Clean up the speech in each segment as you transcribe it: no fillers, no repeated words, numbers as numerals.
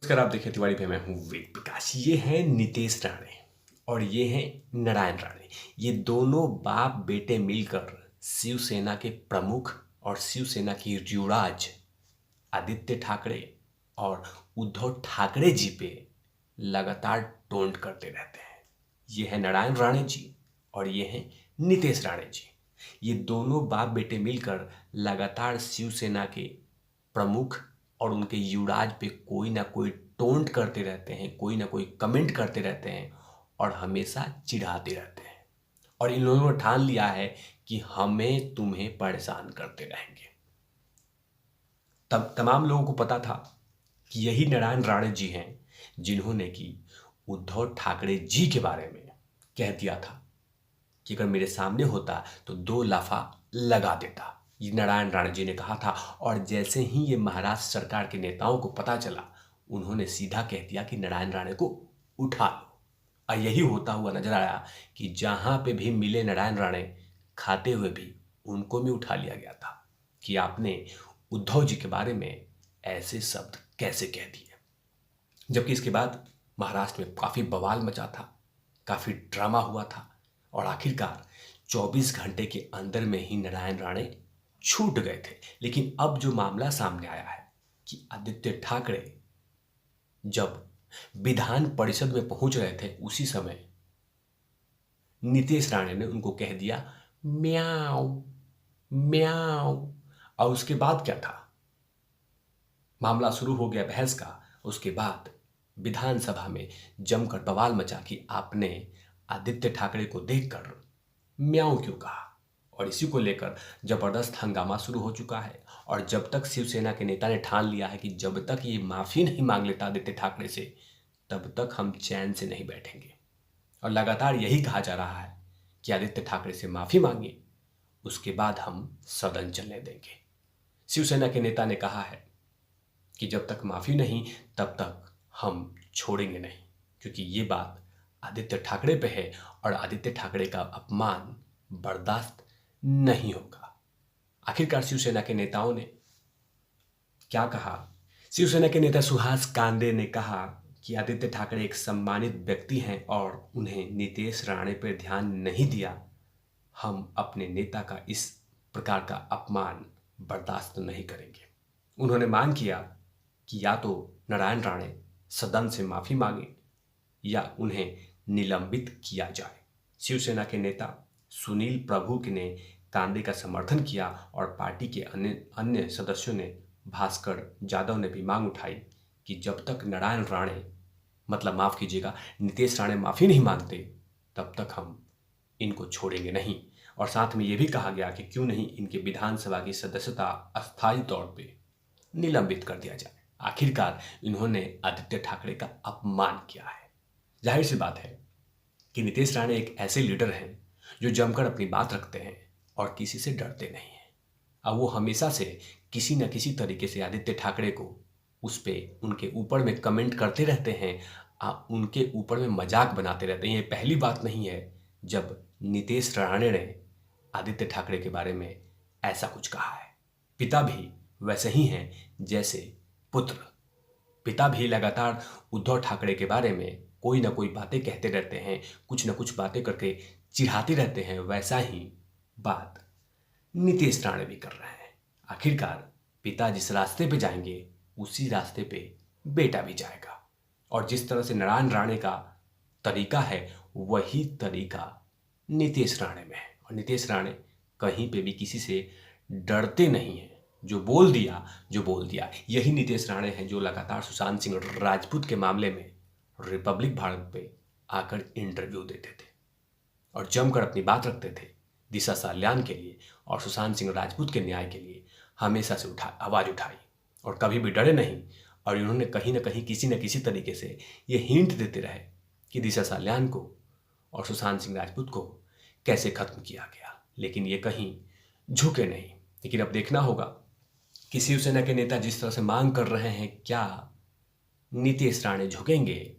नमस्कार, आप देखिए तिवारी पे। मैं हूँ वेद प्रकाश। ये हैं नितेश राणे और ये हैं नारायण राणे। ये दोनों बाप बेटे मिलकर शिवसेना के प्रमुख और शिवसेना की युवराज आदित्य ठाकरे और उद्धव ठाकरे जी पे लगातार टोंट करते रहते हैं। ये है नारायण राणे जी और ये हैं नितेश राणे जी। ये दोनों बाप बेटे मिलकर लगातार शिवसेना के प्रमुख और उनके युवराज पे कोई ना कोई टोंट करते रहते हैं, कोई ना कोई कमेंट करते रहते हैं और हमेशा चिढ़ाते रहते हैं। और इन लोगों ने ठान लिया है कि हमें तुम्हें परेशान करते रहेंगे। तब तमाम लोगों को पता था कि यही नारायण राणे जी हैं जिन्होंने कि उद्धव ठाकरे जी के बारे में कह दिया था कि अगर मेरे सामने होता तो 2 लाफा लगा देता। ये नारायण राणे जी ने कहा था। और जैसे ही ये महाराष्ट्र सरकार के नेताओं को पता चला, उन्होंने सीधा कह दिया कि नारायण राणे को उठा लो। और यही होता हुआ नजर आया कि जहां पे भी मिले नारायण राणे खाते हुए भी उनको भी उठा लिया गया था कि आपने उद्धव जी के बारे में ऐसे शब्द कैसे कह दिए। जबकि इसके बाद महाराष्ट्र में काफ़ी बवाल मचा था, काफ़ी ड्रामा हुआ था और आखिरकार 24 घंटे के अंदर में ही नारायण राणे छूट गए थे। लेकिन अब जो मामला सामने आया है कि आदित्य ठाकरे जब विधान परिषद में पहुंच रहे थे, उसी समय नितेश राणे ने उनको कह दिया म्याऊ म्याऊ। और उसके बाद क्या था, मामला शुरू हो गया बहस का। उसके बाद विधानसभा में जमकर बवाल मचा कि आपने आदित्य ठाकरे को देखकर म्याऊं क्यों कहा। और इसी को लेकर जबरदस्त हंगामा शुरू हो चुका है। और जब तक शिवसेना के नेता ने ठान लिया है कि जब तक ये माफी नहीं मांग लेता आदित्य ठाकरे से, तब तक हम चैन से नहीं बैठेंगे। और लगातार यही कहा जा रहा है कि आदित्य ठाकरे से माफी मांगे, उसके बाद हम सदन चलने देंगे। शिवसेना के नेता ने कहा है कि जब तक माफी नहीं तब तक हम छोड़ेंगे नहीं, क्योंकि ये बात आदित्य ठाकरे पे है और आदित्य ठाकरे का अपमान बर्दाश्त नहीं होगा। आखिरकार शिवसेना के नेताओं ने क्या कहा? शिवसेना के नेता सुहास कांदे ने कहा कि आदित्य ठाकरे एक सम्मानित व्यक्ति हैं और उन्हें नितेश राणे पर ध्यान नहीं दिया। हम अपने नेता का इस प्रकार का अपमान बर्दाश्त नहीं करेंगे। उन्होंने मांग किया कि या तो नारायण राणे सदन से माफी मांगे या उन्हें निलंबित किया जाए। शिवसेना के नेता सुनील प्रभु ने कांदे का समर्थन किया और पार्टी के अन्य सदस्यों ने, भास्कर जाधव ने भी मांग उठाई कि जब तक नारायण राणे, मतलब माफ कीजिएगा, नितेश राणे माफी नहीं मांगते, तब तक हम इनको छोड़ेंगे नहीं। और साथ में यह भी कहा गया कि क्यों नहीं इनके विधानसभा की सदस्यता अस्थायी तौर पे निलंबित कर दिया जाए। आखिरकार इन्होंने आदित्य ठाकरे का अपमान किया है। जाहिर सी बात है कि नितेश राणे एक ऐसे लीडर हैं जो जमकर अपनी बात रखते हैं और किसी से डरते नहीं हैं। अब वो हमेशा से किसी न किसी तरीके से आदित्य ठाकरे को उस पे उनके ऊपर में कमेंट करते रहते हैं, उनके ऊपर में मजाक बनाते रहते हैं। ये पहली बात नहीं है जब नितेश राणे ने आदित्य ठाकरे के बारे में ऐसा कुछ कहा है। पिता भी वैसे ही हैं जैसे पुत्र। पिता भी लगातार उद्धव ठाकरे के बारे में कोई ना कोई बातें कहते रहते हैं, कुछ ना कुछ बातें करके चिढ़ाते रहते हैं। वैसा ही बात नितेश राणे भी कर रहे हैं। आखिरकार पिता जिस रास्ते पे जाएंगे उसी रास्ते पे बेटा भी जाएगा। और जिस तरह से नारायण राणे का तरीका है वही तरीका नितेश राणे में है। और नितेश राणे कहीं पे भी किसी से डरते नहीं हैं। जो बोल दिया। यही नितेश राणे हैं जो लगातार सुशांत सिंह राजपूत के मामले में रिपब्लिक भारत पे आकर इंटरव्यू देते थे और जमकर अपनी बात रखते थे दिशा साल्यान के लिए और सुशांत सिंह राजपूत के न्याय के लिए हमेशा से आवाज़ उठाई और कभी भी डरे नहीं। और इन्होंने कहीं ना कहीं किसी न किसी तरीके से ये हिंट देते रहे कि दिशा साल्यान को और सुशांत सिंह राजपूत को कैसे खत्म किया गया, लेकिन ये कहीं झुके नहीं। लेकिन अब देखना होगा कि शिवसेना के नेता जिस तरह से मांग कर रहे हैं, क्या नितेश राणे झुकेंगे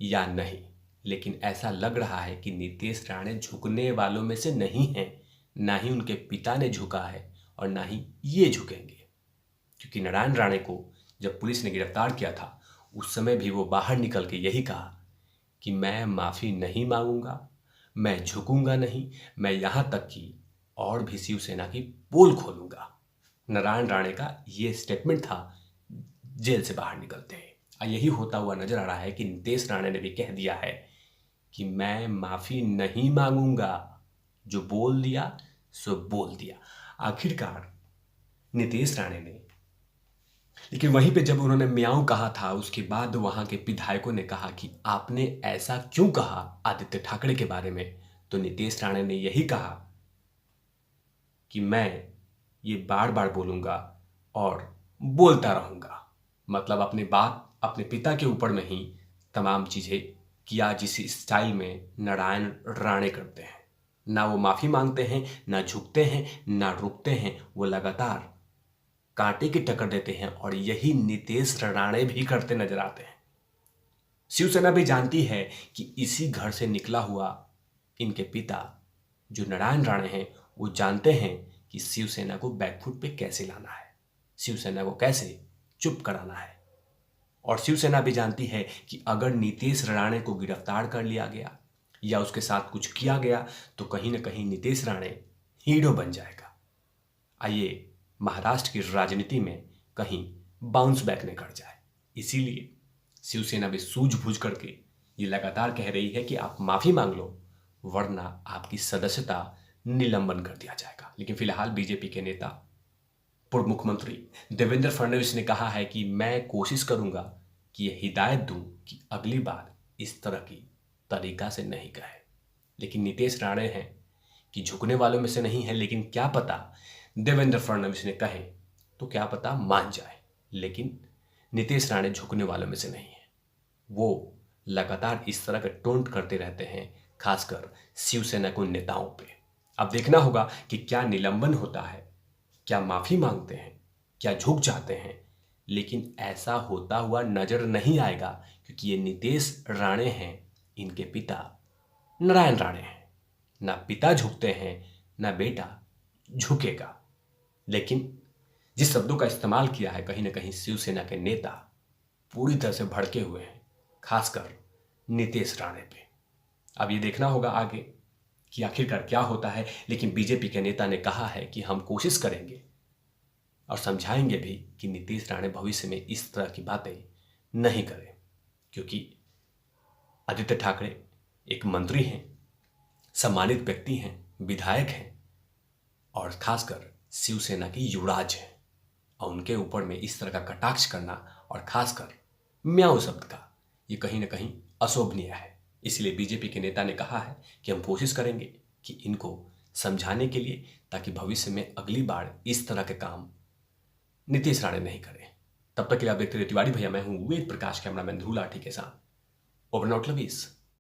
या नहीं। लेकिन ऐसा लग रहा है कि नितेश राणे झुकने वालों में से नहीं हैं। ना ही उनके पिता ने झुका है और ना ही ये झुकेंगे, क्योंकि नारायण राणे को जब पुलिस ने गिरफ्तार किया था उस समय भी वो बाहर निकल के यही कहा कि मैं माफ़ी नहीं मांगूंगा, मैं झुकूंगा नहीं, मैं यहाँ तक कि और भी शिवसेना की पोल खोलूंगा। नारायण राणे का ये स्टेटमेंट था जेल से बाहर निकलते हैं। और यही होता हुआ नजर आ रहा है कि नितेश राणे ने भी कह दिया है कि मैं माफ़ी नहीं मांगूंगा, जो बोल दिया सो बोल दिया। आखिरकार नितेश राणे ने, लेकिन वहीं पे जब उन्होंने म्याऊं कहा था, उसके बाद वहां के विधायकों ने कहा कि आपने ऐसा क्यों कहा आदित्य ठाकरे के बारे में, तो नितेश राणे ने यही कहा कि मैं ये बार बार बोलूंगा और बोलता रहूंगा। मतलब अपनी बात अपने पिता के ऊपर में ही तमाम चीजें किया, जिस स्टाइल में नारायण राणे करते हैं। ना वो माफी मांगते हैं, ना झुकते हैं, ना रुकते हैं, वो लगातार कांटे की टक्कर देते हैं। और यही नितेश राणे भी करते नजर आते हैं। शिवसेना भी जानती है कि इसी घर से निकला हुआ इनके पिता जो नारायण राणे हैं, वो जानते हैं कि शिवसेना को बैकफुट पे कैसे लाना है, शिवसेना को कैसे चुप कराना है। और शिवसेना भी जानती है कि अगर नितेश राणे को गिरफ्तार कर लिया गया या उसके साथ कुछ किया गया तो कहीं ना कहीं नितेश राणे हीरो बन जाएगा। आइए महाराष्ट्र की राजनीति में कहीं बाउंस बैक न कर जाए। इसीलिए शिवसेना भी सूझबूझ करके ये लगातार कह रही है कि आप माफी मांग लो, वरना आपकी सदस्यता निलंबन कर दिया जाएगा। लेकिन फिलहाल बीजेपी के नेता पूर्व मुख्यमंत्री देवेंद्र फडणवीस ने कहा है कि मैं कोशिश करूंगा कि ये हिदायत दूं कि अगली बार इस तरह की तरीका से नहीं कहे। लेकिन नितेश राणे हैं कि झुकने वालों में से नहीं है, लेकिन क्या पता देवेंद्र फडणवीस ने कहे तो क्या पता मान जाए। लेकिन नितेश राणे झुकने वालों में से नहीं है। वो लगातार इस तरह के टोंट करते रहते हैं, खासकर शिवसेना को नेताओं पे। अब देखना होगा कि क्या निलंबन होता है, क्या माफी मांगते हैं, क्या झुक जाते हैं। लेकिन ऐसा होता हुआ नजर नहीं आएगा, क्योंकि ये नितेश राणे हैं, इनके पिता नारायण राणे हैं। ना पिता झुकते हैं, ना बेटा झुकेगा। लेकिन जिस शब्दों का इस्तेमाल किया है, कहीं ना कहीं शिवसेना के नेता पूरी तरह से भड़के हुए हैं, खासकर नितेश राणे पे। अब ये देखना होगा आगे कि आखिरकार क्या होता है। लेकिन बीजेपी के नेता ने कहा है कि हम कोशिश करेंगे और समझाएंगे भी कि नितेश राणे भविष्य में इस तरह की बातें नहीं करें, क्योंकि आदित्य ठाकरे एक मंत्री हैं, सम्मानित व्यक्ति हैं, विधायक हैं और खासकर शिवसेना की युवराज हैं। और उनके ऊपर में इस तरह का कटाक्ष करना और खासकर म्याऊं शब्द का, ये कहीं ना कहीं अशोभनीय है। इसलिए बीजेपी के नेता ने कहा है कि हम कोशिश करेंगे कि इनको समझाने के लिए, ताकि भविष्य में अगली बार इस तरह के काम नितेश राणे नहीं करें। तब तक के लिए आप देखते रहिए तिवारी भैया। मैं हूं वेद प्रकाश, कैमरामैन ध्रुव लाठी के साथ। Over not lovies.